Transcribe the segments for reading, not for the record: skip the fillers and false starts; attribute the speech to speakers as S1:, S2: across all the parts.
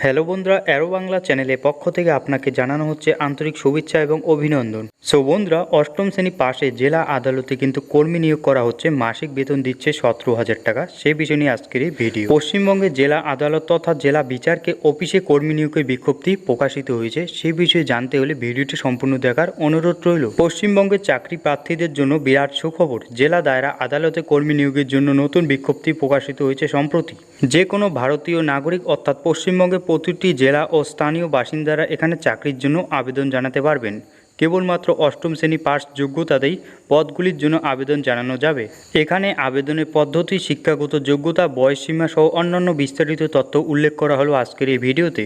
S1: Hello বন্ধুরা, arrow Bangla চ্যানেলের পক্ষ থেকে আপনাকে জানানো হচ্ছে আন্তরিক শুভেচ্ছা এবং অভিনন্দন। সো বন্ধুরা, অষ্টম শ্রেণী পাশে জেলা আদালতে কিন্তু কর্মী নিয়োগ করা হচ্ছে, মাসিক বেতন দিচ্ছে 17,000 টাকা। সেই বিষয় নিয়ে আজকের এই ভিডিও। পশ্চিমবঙ্গে জেলা আদালত তথা জেলা বিচারকে অফিসে কর্মী নিয়োগের বিজ্ঞপ্তি প্রকাশিত হয়েছে। সেই বিষয়ে জানতে হলে ভিডিওটি সম্পূর্ণ দেখার অনুরোধ রইল। পশ্চিমবঙ্গের চাকরি প্রার্থীদের জন্য বিরাট সুখবর, জেলা দায়রা আদালতে কর্মী নিয়োগের জন্য নতুন বিজ্ঞপ্তি প্রকাশিত হয়েছে সম্প্রতি। যে কোনো ভারতীয় নাগরিক অর্থাৎ পশ্চিমবঙ্গের প্রতিটি জেলা ও স্থানীয় বাসিন্দারা এখানে চাকরির জন্য আবেদন জানাতে পারবেন। কেবলমাত্র অষ্টম শ্রেণী পাস যোগ্যতাতেই পদগুলির জন্য আবেদন জানানো যাবে। এখানে আবেদনের পদ্ধতি, শিক্ষাগত যোগ্যতা, বয়সসীমা সহ অন্যান্য বিস্তারিত তথ্য উল্লেখ করা হলো আজকের এই ভিডিওতে।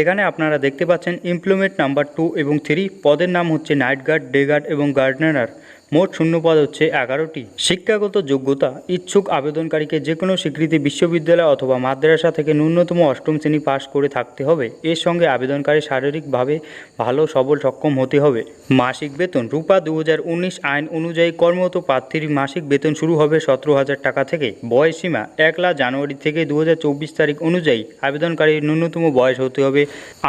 S1: এখানে আপনারা দেখতে পাচ্ছেন এমপ্লয়মেন্ট নাম্বার 2 এবং 3, পদের নাম হচ্ছে নাইট গার্ড, ডে গার্ড এবং গার্ডেনার। মোট শূন্যপদ হচ্ছে 11টি। শিক্ষাগত যোগ্যতা, ইচ্ছুক আবেদনকারীকে যে কোনো স্বীকৃতি বিশ্ববিদ্যালয় অথবা মাদ্রাসা থেকে ন্যূনতম অষ্টম শ্রেণী পাস করে থাকতে হবে। এর সঙ্গে আবেদনকারী শারীরিকভাবে ভালো সবল সক্ষম হতে হবে। মাসিক বেতন, রূপা 2019 আইন অনুযায়ী কর্মরত প্রার্থীর মাসিক বেতন শুরু হবে 17,000 টাকা থেকে। বয়সসীমা 1 জানুয়ারি থেকে 2024 তারিখ অনুযায়ী আবেদনকারীর ন্যূনতম বয়স হতে হবে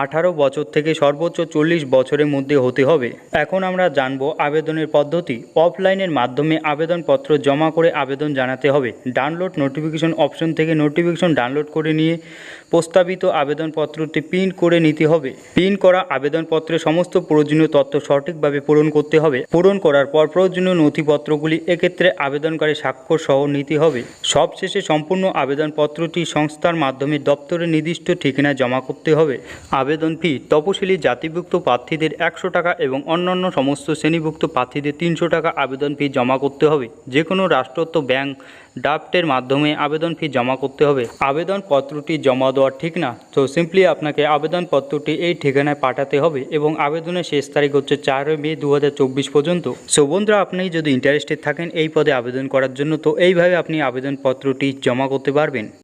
S1: 18 বছর থেকে সর্বোচ্চ 40 বছরের মধ্যে হতে হবে। এখন আমরা জানব আবেদনের পদ্ধতি। অফলাইনের মাধ্যমে আবেদনপত্র জমা করে আবেদন জানাতে হবে। ডাউনলোড নোটিফিকেশন অপশন থেকে নোটিফিকেশন ডাউনলোড করে নিয়ে প্রস্তাবিত আবেদনপত্রটি প্রিন্ট করে নিতে হবে। প্রিন্ট করা আবেদনপত্রে সমস্ত প্রয়োজনীয় তথ্য সঠিকভাবে পূরণ করতে হবে। পূরণ করার পর প্রয়োজনীয় নথিপত্রগুলি এক্ষেত্রে আবেদনকারী স্বাক্ষর সহ নিতে হবে। সবশেষে সম্পূর্ণ আবেদনপত্রটি সংস্থার মাধ্যমে দপ্তরের নির্দিষ্ট ঠিকানায় জমা করতে হবে। আবেদন ফি, তপশিলি জাতিভুক্ত প্রার্থীদের 100 টাকা এবং অন্যান্য সমস্ত শ্রেণীভুক্ত প্রার্থীদের 300 টাকা আবেদন ফি জমা করতে হবে। যে কোনো রাষ্ট্রায়ত্ত ব্যাংক ড্রাফটের মাধ্যমে আবেদন ফি জমা করতে হবে। আবেদনপত্রটি জমা দেওয়ার ঠিক না, তো সিম্পলি আপনাকে আবেদনপত্রটি এই ঠিকানায় পাঠাতে হবে এবং আবেদনের শেষ তারিখ হচ্ছে 4 মে 2024 পর্যন্ত। সো বন্ধুরা, আপনি যদি ইন্টারেস্টেড থাকেন এই পদে আবেদন করার জন্য, তো এইভাবে আপনি আবেদনপত্রটি জমা করতে পারবেন।